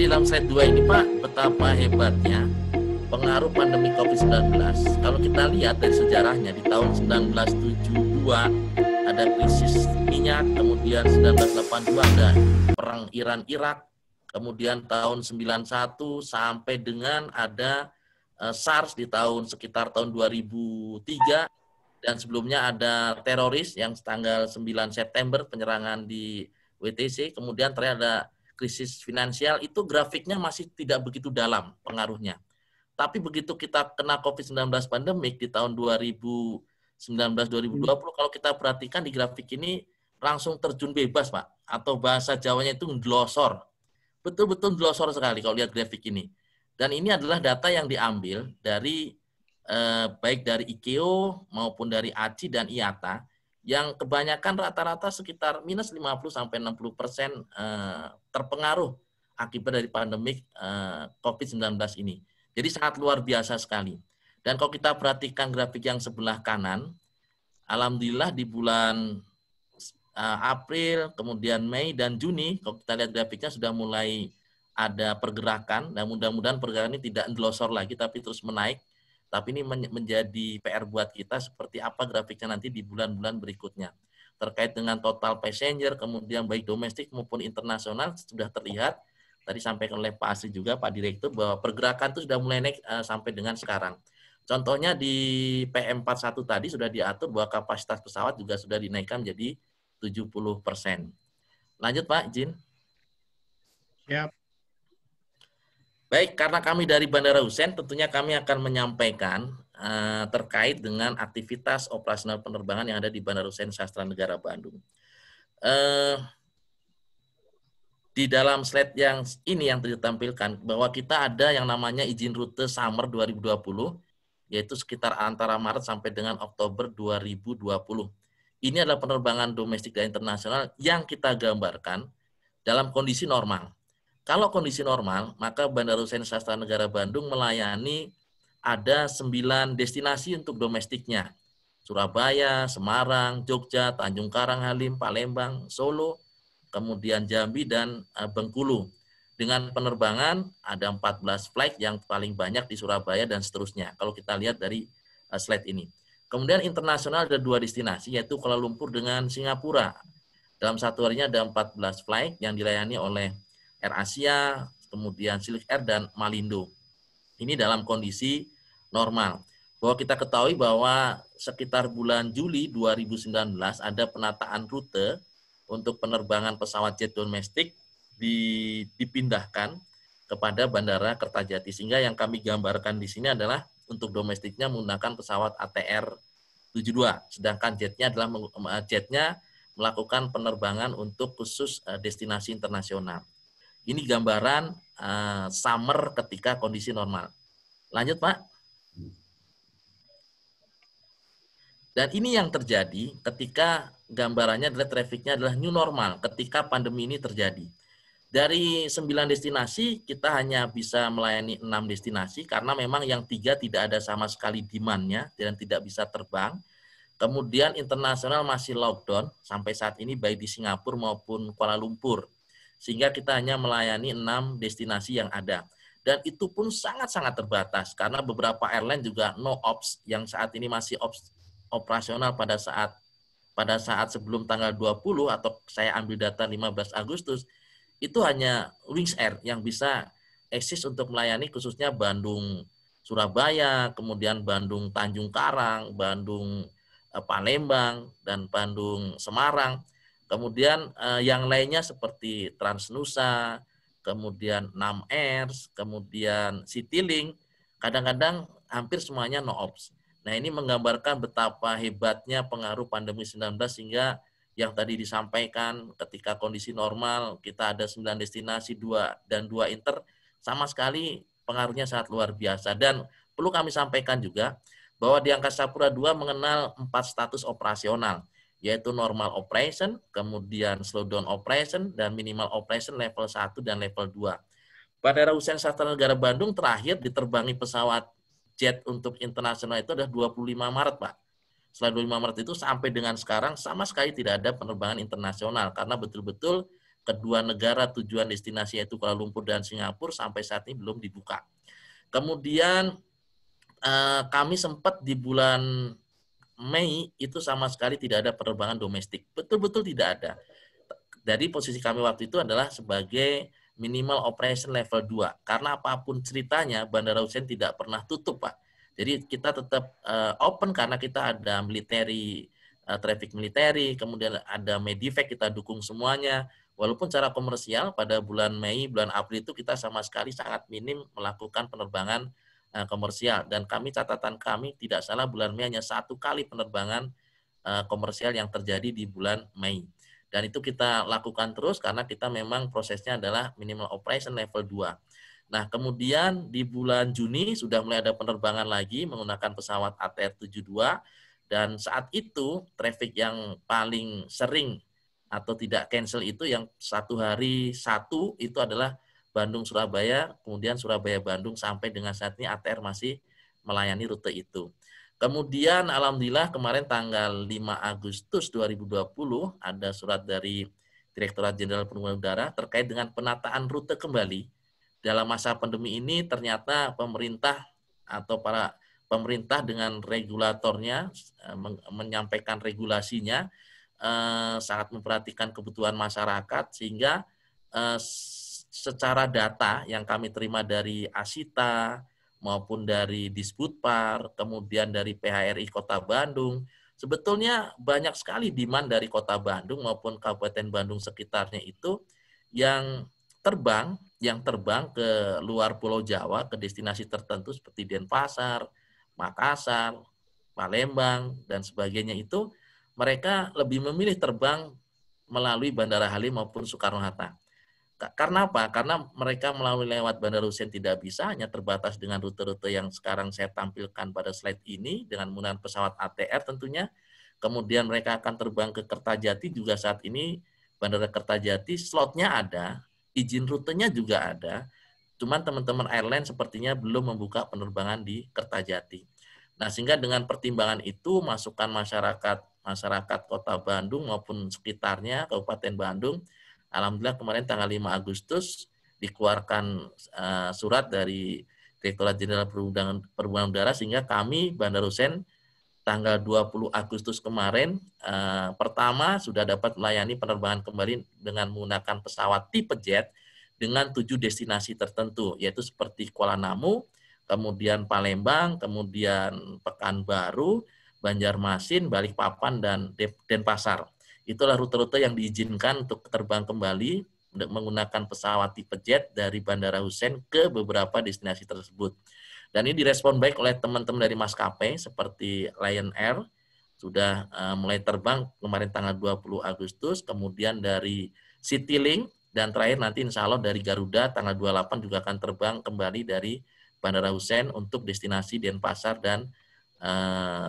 di dalam slide 2 ini Pak, betapa hebatnya pengaruh pandemi COVID-19. Kalau kita lihat dari sejarahnya, di tahun 1972 ada krisis minyak, kemudian 1982 ada perang Iran-Irak, kemudian tahun 91 sampai dengan ada SARS di sekitar tahun 2003, dan sebelumnya ada teroris yang tanggal 9 September penyerangan di WTC, kemudian terakhir ada krisis finansial. Itu grafiknya masih tidak begitu dalam pengaruhnya. Tapi begitu kita kena COVID-19 pandemik di tahun 2019-2020, kalau kita perhatikan di grafik ini langsung terjun bebas, Pak. Atau bahasa Jawanya itu ngelosor. Betul-betul ngelosor sekali kalau lihat grafik ini. Dan ini adalah data yang diambil dari baik dari IKEO maupun dari ACI dan IATA, yang kebanyakan rata-rata sekitar minus 50-60% terpengaruh akibat dari pandemik COVID-19 ini. Jadi sangat luar biasa sekali. Dan kalau kita perhatikan grafik yang sebelah kanan, alhamdulillah di bulan April, kemudian Mei dan Juni, kalau kita lihat grafiknya sudah mulai ada pergerakan, dan mudah-mudahan pergerakan ini tidak ngelosor lagi, tapi terus menaik. Tapi ini menjadi PR buat kita seperti apa grafiknya nanti di bulan-bulan berikutnya. Terkait dengan total passenger, kemudian baik domestik maupun internasional, sudah terlihat, tadi sampaikan oleh Pak Asri juga, Pak Direktur, bahwa pergerakan itu sudah mulai naik sampai dengan sekarang. Contohnya di PM41 tadi sudah diatur bahwa kapasitas pesawat juga sudah dinaikkan menjadi 70%. Lanjut Pak, izin. Siap. Baik, karena kami dari Bandara Hussein, tentunya kami akan menyampaikan terkait dengan aktivitas operasional penerbangan yang ada di Bandara Hussein Sastra Negara Bandung. Di dalam slide yang ini yang ditampilkan, bahwa kita ada yang namanya izin rute summer 2020, yaitu sekitar antara Maret sampai dengan Oktober 2020. Ini adalah penerbangan domestik dan internasional yang kita gambarkan dalam kondisi normal. Kalau kondisi normal, maka Bandara Hussein Sastra Negara Bandung melayani ada 9 destinasi untuk domestiknya. Surabaya, Semarang, Jogja, Tanjung Karang, Halim, Palembang, Solo, kemudian Jambi, dan Bengkulu. Dengan penerbangan ada 14 flight yang paling banyak di Surabaya dan seterusnya. Kalau kita lihat dari slide ini. Kemudian internasional ada 2 destinasi, yaitu Kuala Lumpur dengan Singapura. Dalam satu harinya ada 14 flight yang dilayani oleh AirAsia, kemudian Silk Air, dan Malindo. Ini dalam kondisi normal. Bahwa kita ketahui bahwa sekitar bulan Juli 2019 ada penataan rute untuk penerbangan pesawat jet domestik dipindahkan kepada Bandara Kertajati. Sehingga yang kami gambarkan di sini adalah untuk domestiknya menggunakan pesawat ATR 72, sedangkan jetnya melakukan penerbangan untuk khusus destinasi internasional. Ini gambaran summer ketika kondisi normal. Lanjut Pak. Dan ini yang terjadi ketika gambarannya adalah trafficnya adalah new normal ketika pandemi ini terjadi. Dari 9 destinasi kita hanya bisa melayani 6 destinasi karena memang yang 3 tidak ada sama sekali demand-nya dan tidak bisa terbang. Kemudian internasional masih lockdown sampai saat ini baik di Singapura maupun Kuala Lumpur. Sehingga kita hanya melayani 6 destinasi yang ada. Dan itu pun sangat-sangat terbatas karena beberapa airline juga no ops yang saat ini masih operasional pada saat sebelum tanggal 20 atau saya ambil data 15 Agustus itu hanya Wings Air yang bisa eksis untuk melayani khususnya Bandung Surabaya, kemudian Bandung Tanjung Karang, Bandung Palembang, dan Bandung Semarang. Kemudian yang lainnya seperti Transnusa, kemudian Nam Airs, kemudian Citylink, kadang-kadang hampir semuanya no ops. Nah ini menggambarkan betapa hebatnya pengaruh pandemi 19 sehingga yang tadi disampaikan ketika kondisi normal kita ada 9 destinasi 2 dan 2 inter, sama sekali pengaruhnya sangat luar biasa. Dan perlu kami sampaikan juga bahwa di Angkasa Pura II mengenal 4 status operasional, yaitu normal operation, kemudian slowdown operation, dan minimal operation level 1 dan level 2. Bandara Hussein Sastra Negara Bandung terakhir diterbangi pesawat jet untuk internasional itu adalah 25 Maret, Pak. Setelah 25 Maret itu sampai dengan sekarang sama sekali tidak ada penerbangan internasional karena betul-betul kedua negara tujuan destinasi yaitu Kuala Lumpur dan Singapura sampai saat ini belum dibuka. Kemudian kami sempat di bulan Mei itu sama sekali tidak ada penerbangan domestik. Betul-betul tidak ada. Jadi posisi kami waktu itu adalah sebagai minimal operation level 2. Karena apapun ceritanya, Bandara Hussein tidak pernah tutup, Pak. Jadi kita tetap open karena kita ada military, traffic military, kemudian ada Medivac, kita dukung semuanya. Walaupun secara komersial pada bulan Mei, bulan April itu kita sama sekali sangat minim melakukan penerbangan komersial. Dan catatan kami tidak salah bulan Mei hanya 1 kali penerbangan komersial yang terjadi di bulan Mei. Dan itu kita lakukan terus karena kita memang prosesnya adalah minimal operation level 2. Nah, kemudian di bulan Juni sudah mulai ada penerbangan lagi menggunakan pesawat ATR 72 dan saat itu traffic yang paling sering atau tidak cancel itu yang 1 hari 1 itu adalah Bandung-Surabaya, kemudian Surabaya-Bandung sampai dengan saat ini ATR masih melayani rute itu. Kemudian alhamdulillah kemarin tanggal 5 Agustus 2020 ada surat dari Direktorat Jenderal Perhubungan Udara terkait dengan penataan rute kembali. Dalam masa pandemi ini ternyata pemerintah atau para pemerintah dengan regulatornya menyampaikan regulasinya sangat memperhatikan kebutuhan masyarakat sehingga secara data yang kami terima dari Asita maupun dari Disbudpar, kemudian dari PHRI Kota Bandung, sebetulnya banyak sekali demand dari Kota Bandung maupun Kabupaten Bandung sekitarnya itu yang terbang ke luar Pulau Jawa ke destinasi tertentu seperti Denpasar, Makassar, Palembang dan sebagainya itu mereka lebih memilih terbang melalui Bandara Halim maupun Soekarno-Hatta. Karena apa? Karena mereka melalui lewat Bandara Hussein tidak bisa, hanya terbatas dengan rute-rute yang sekarang saya tampilkan pada slide ini dengan menggunakan pesawat ATR tentunya. Kemudian mereka akan terbang ke Kertajati juga saat ini Bandara Kertajati slotnya ada, izin rutenya juga ada. Cuman teman-teman airline sepertinya belum membuka penerbangan di Kertajati. Nah, sehingga dengan pertimbangan itu masukan masyarakat Kota Bandung maupun sekitarnya Kabupaten Bandung, alhamdulillah kemarin tanggal 5 Agustus dikeluarkan surat dari Direktorat Jenderal Perhubungan Udara sehingga kami Bandara Hussein tanggal 20 Agustus kemarin pertama sudah dapat melayani penerbangan kembali dengan menggunakan pesawat tipe jet dengan 7 destinasi tertentu yaitu seperti Kuala Namu, kemudian Palembang, kemudian Pekanbaru, Banjarmasin, Balikpapan, dan Denpasar. Itulah rute-rute yang diizinkan untuk terbang kembali menggunakan pesawat tipe jet dari Bandara Hussein ke beberapa destinasi tersebut. Dan ini direspon baik oleh teman-teman dari maskapai seperti Lion Air, sudah mulai terbang kemarin tanggal 20 Agustus, kemudian dari Citylink, dan terakhir nanti insya Allah dari Garuda tanggal 28 juga akan terbang kembali dari Bandara Hussein untuk destinasi Denpasar dan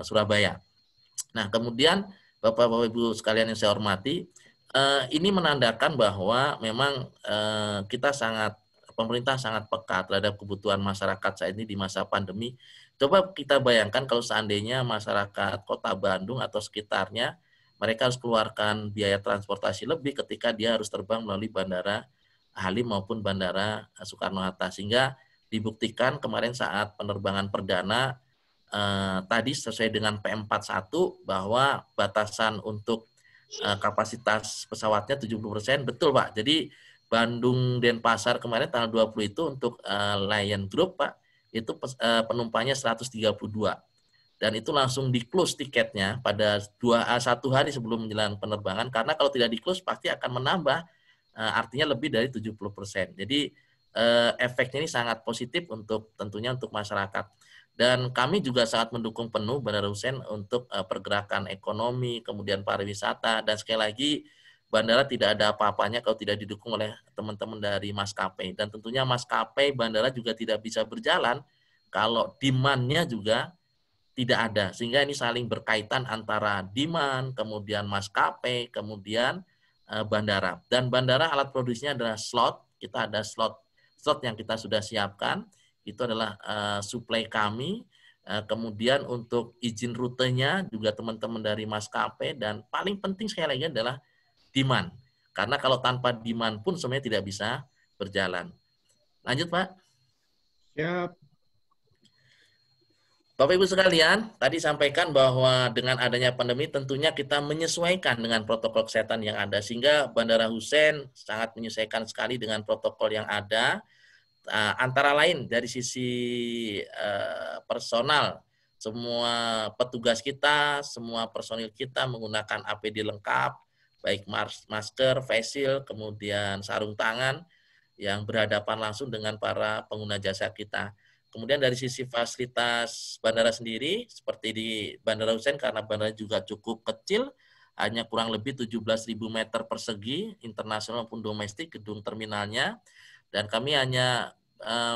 Surabaya. Nah, kemudian Bapak-Bapak Ibu sekalian yang saya hormati, ini menandakan bahwa memang pemerintah sangat peka terhadap kebutuhan masyarakat saat ini di masa pandemi. Coba kita bayangkan kalau seandainya masyarakat Kota Bandung atau sekitarnya, mereka harus keluarkan biaya transportasi lebih ketika dia harus terbang melalui Bandara Halim maupun Bandara Soekarno-Hatta. Sehingga dibuktikan kemarin saat penerbangan perdana, tadi sesuai dengan PM41 bahwa batasan untuk kapasitas pesawatnya 70%, betul Pak. Jadi Bandung Denpasar kemarin tanggal 20 itu untuk Lion Group Pak, itu penumpangnya 132. Dan itu langsung di-close tiketnya pada 1 hari sebelum menjelang penerbangan, karena kalau tidak di-close pasti akan menambah, artinya lebih dari 70%. Jadi efeknya ini sangat positif tentunya untuk masyarakat. Dan kami juga sangat mendukung penuh Bandara Hussein untuk pergerakan ekonomi, kemudian pariwisata, dan sekali lagi bandara tidak ada apa-apanya kalau tidak didukung oleh teman-teman dari maskapai. Dan tentunya maskapai bandara juga tidak bisa berjalan kalau demand-nya juga tidak ada. Sehingga ini saling berkaitan antara demand, kemudian maskapai, kemudian bandara. Dan bandara alat produksinya adalah slot. Kita ada slot yang kita sudah siapkan. Itu adalah supply kami. Kemudian untuk izin rutenya juga teman-teman dari maskapai. Dan paling penting sekali lagi adalah demand. Karena kalau tanpa demand pun sebenarnya tidak bisa berjalan. Lanjut, Pak. Siap. Bapak Ibu sekalian, tadi sampaikan bahwa dengan adanya pandemi tentunya kita menyesuaikan dengan protokol kesehatan yang ada, sehingga Bandara Hussein sangat menyesuaikan sekali dengan protokol yang ada, antara lain dari sisi personal, semua petugas kita, semua personil kita menggunakan APD lengkap, baik masker, face shield, kemudian sarung tangan yang berhadapan langsung dengan para pengguna jasa kita. Kemudian dari sisi fasilitas bandara sendiri, seperti di Bandara Hussein, karena bandara juga cukup kecil, hanya kurang lebih 17.000 meter persegi, internasional maupun domestik, gedung terminalnya, dan kami hanya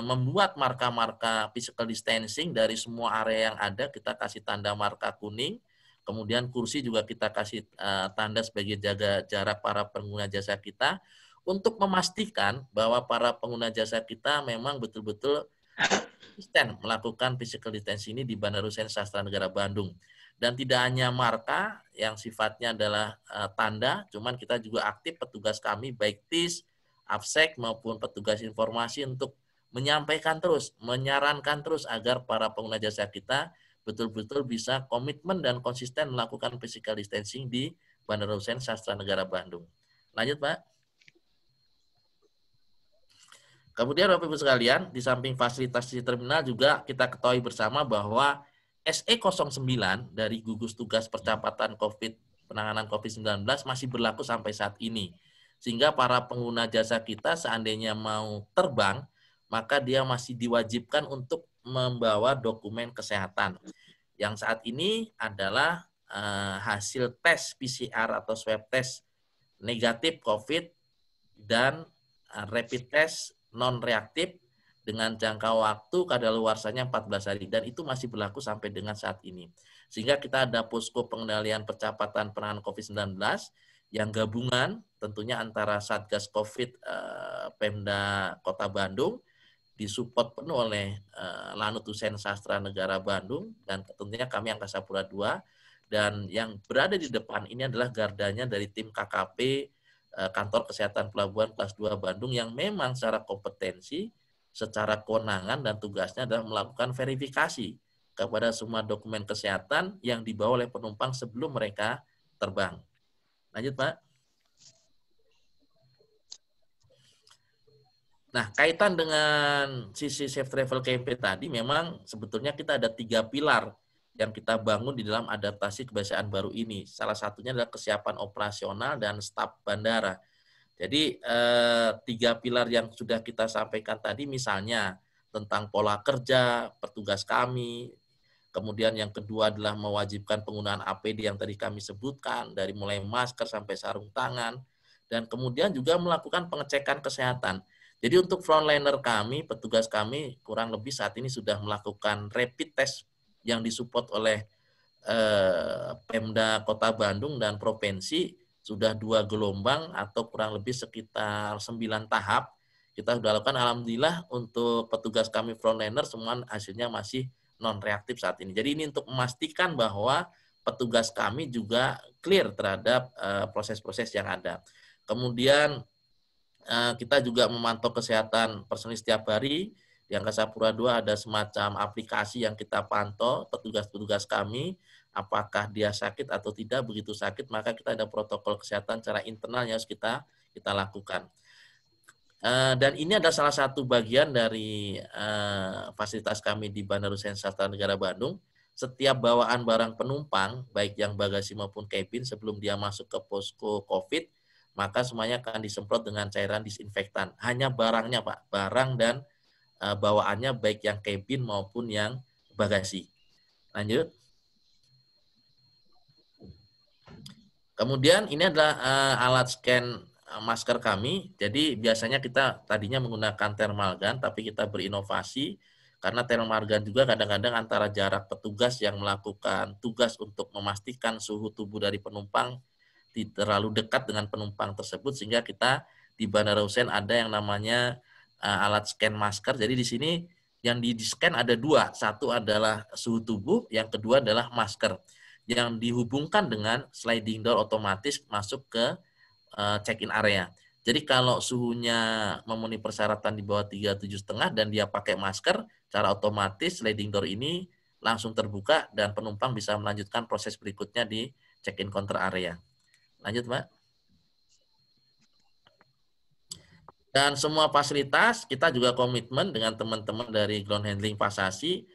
membuat marka-marka physical distancing dari semua area yang ada, kita kasih tanda marka kuning, kemudian kursi juga kita kasih tanda sebagai jaga jarak para pengguna jasa kita, untuk memastikan bahwa para pengguna jasa kita memang betul-betul konsisten melakukan physical distancing ini di Bandara Hussein Sastra Negara Bandung. Dan tidak hanya marka yang sifatnya adalah tanda, cuman kita juga aktif petugas kami, baik TIS, AFSEC maupun petugas informasi untuk menyampaikan terus, menyarankan terus agar para pengguna jasa kita betul-betul bisa komitmen dan konsisten melakukan physical distancing di Bandara Hussein Sastra Negara Bandung. Lanjut, Pak. Kemudian Bapak Ibu sekalian, di samping fasilitas di terminal juga kita ketahui bersama bahwa SE09 dari gugus tugas percepatan penanganan COVID-19 masih berlaku sampai saat ini. Sehingga para pengguna jasa kita seandainya mau terbang, maka dia masih diwajibkan untuk membawa dokumen kesehatan. Yang saat ini adalah hasil tes PCR atau swab test negatif COVID dan rapid test non-reaktif dengan jangka waktu kadaluarsanya 14 hari. Dan itu masih berlaku sampai dengan saat ini. Sehingga kita ada posko pengendalian percepatan penanganan COVID-19 yang gabungan tentunya antara Satgas COVID Pemda Kota Bandung, disupport penuh oleh Lanut Hussein Sastra Negara Bandung, dan tentunya kami Angkasa Pura II. Dan yang berada di depan ini adalah gardanya dari tim KKP Kantor Kesehatan Pelabuhan Kelas 2 Bandung, yang memang secara kompetensi, secara kewenangan dan tugasnya adalah melakukan verifikasi kepada semua dokumen kesehatan yang dibawa oleh penumpang sebelum mereka terbang. Lanjut, Pak. Nah, kaitan dengan sisi Safe Travel Campaign tadi, memang sebetulnya kita ada 3 pilar yang kita bangun di dalam adaptasi kebiasaan baru ini. Salah satunya adalah kesiapan operasional dan staf bandara. Jadi 3 pilar yang sudah kita sampaikan tadi, misalnya tentang pola kerja petugas kami, kemudian yang kedua adalah mewajibkan penggunaan APD yang tadi kami sebutkan, dari mulai masker sampai sarung tangan, dan kemudian juga melakukan pengecekan kesehatan. Jadi untuk frontliner kami, petugas kami kurang lebih saat ini sudah melakukan rapid test yang disupport oleh Pemda Kota Bandung dan Provinsi, sudah 2 gelombang atau kurang lebih sekitar 9 tahap. Kita sudah lakukan, alhamdulillah untuk petugas kami frontliner semua hasilnya masih non-reaktif saat ini. Jadi ini untuk memastikan bahwa petugas kami juga clear terhadap proses-proses yang ada. Kemudian kita juga memantau kesehatan personil setiap hari. Di Angkasa Pura II ada semacam aplikasi yang kita pantau petugas-petugas kami, apakah dia sakit atau tidak. Begitu sakit, maka kita ada protokol kesehatan secara internal yang harus kita lakukan. Dan ini adalah salah satu bagian dari fasilitas kami di Bandara Hussein Sastra Negara Bandung. Setiap bawaan barang penumpang, baik yang bagasi maupun cabin, sebelum dia masuk ke posko COVID, maka semuanya akan disemprot dengan cairan disinfektan. Hanya barangnya, Pak, barang dan bawaannya baik yang cabin maupun yang bagasi. Lanjut. Kemudian ini adalah alat scan masker kami. Jadi biasanya kita tadinya menggunakan thermal gun, tapi kita berinovasi karena thermal gun juga kadang-kadang antara jarak petugas yang melakukan tugas untuk memastikan suhu tubuh dari penumpang terlalu dekat dengan penumpang tersebut, sehingga kita di Bandara Hussein ada yang namanya alat scan masker. Jadi di sini yang di-scan ada 2, satu adalah suhu tubuh, yang kedua adalah masker, yang dihubungkan dengan sliding door otomatis masuk ke check-in area. Jadi kalau suhunya memenuhi persyaratan di bawah 37,5 dan dia pakai masker, secara otomatis sliding door ini langsung terbuka dan penumpang bisa melanjutkan proses berikutnya di check-in counter area. Lanjut, Mbak. Dan semua fasilitas kita juga komitmen dengan teman-teman dari ground handling Pasasi.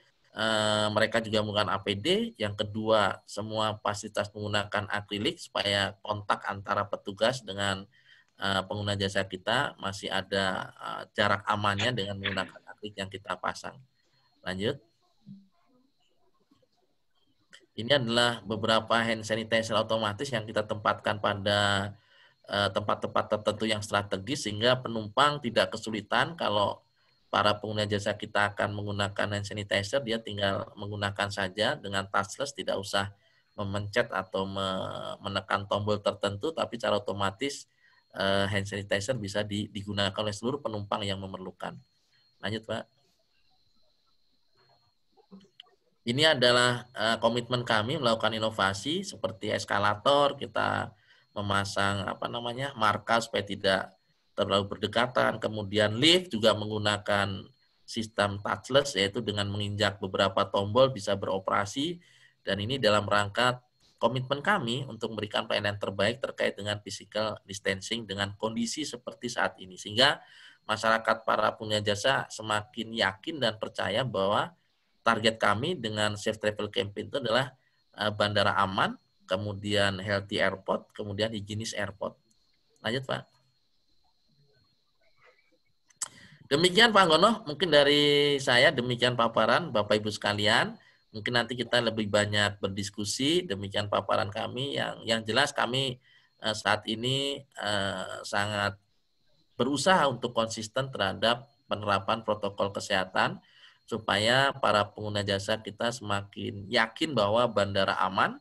Mereka juga menggunakan APD. Yang kedua, semua fasilitas menggunakan akrilik supaya kontak antara petugas dengan pengguna jasa kita masih ada jarak amannya dengan menggunakan akrilik yang kita pasang. Lanjut. Ini adalah beberapa hand sanitizer otomatis yang kita tempatkan pada tempat-tempat tertentu yang strategis sehingga penumpang tidak kesulitan kalau para pengguna jasa kita akan menggunakan hand sanitizer, dia tinggal menggunakan saja dengan touchless, tidak usah memencet atau menekan tombol tertentu, tapi secara otomatis hand sanitizer bisa digunakan oleh seluruh penumpang yang memerlukan. Lanjut, Pak. Ini adalah komitmen kami melakukan inovasi seperti eskalator, kita memasang marka supaya tidak terlalu berdekatan. Kemudian lift juga menggunakan sistem touchless, yaitu dengan menginjak beberapa tombol bisa beroperasi. Dan ini dalam rangka komitmen kami untuk memberikan pelayanan terbaik terkait dengan physical distancing dengan kondisi seperti saat ini. Sehingga masyarakat para punya jasa semakin yakin dan percaya bahwa target kami dengan Safe Travel Campaign itu adalah bandara aman, kemudian healthy airport, kemudian higienis airport. Lanjut, Pak. Demikian Pak Anggono, mungkin dari saya demikian paparan Bapak Ibu sekalian. Mungkin nanti kita lebih banyak berdiskusi, demikian paparan kami yang jelas kami saat ini sangat berusaha untuk konsisten terhadap penerapan protokol kesehatan supaya para pengguna jasa kita semakin yakin bahwa bandara aman,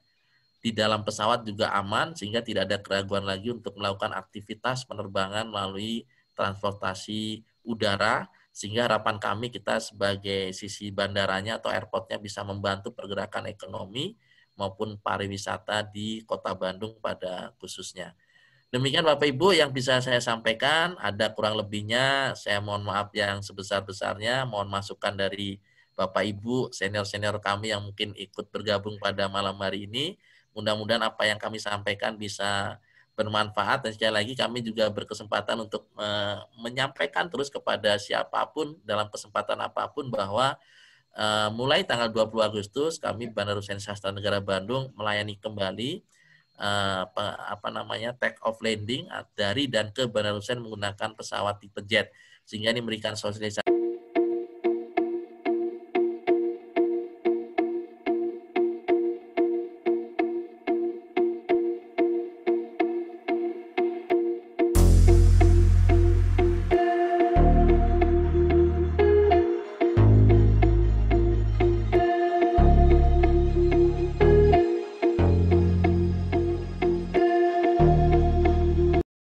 di dalam pesawat juga aman, sehingga tidak ada keraguan lagi untuk melakukan aktivitas penerbangan melalui transportasi udara, sehingga harapan kami kita sebagai sisi bandaranya atau airportnya bisa membantu pergerakan ekonomi maupun pariwisata di Kota Bandung pada khususnya. Demikian Bapak Ibu yang bisa saya sampaikan, ada kurang lebihnya saya mohon maaf yang sebesar-besarnya, mohon masukan dari Bapak Ibu, senior-senior kami yang mungkin ikut bergabung pada malam hari ini. Mudah-mudahan apa yang kami sampaikan bisa bermanfaat dan sekali lagi kami juga berkesempatan untuk menyampaikan terus kepada siapapun dalam kesempatan apapun bahwa mulai tanggal 20 Agustus kami Bandara Hussein Sastra Negara Bandung melayani kembali take off landing dari dan ke Bandara Hussein menggunakan pesawat tipe jet, sehingga ini memberikan sosialisasi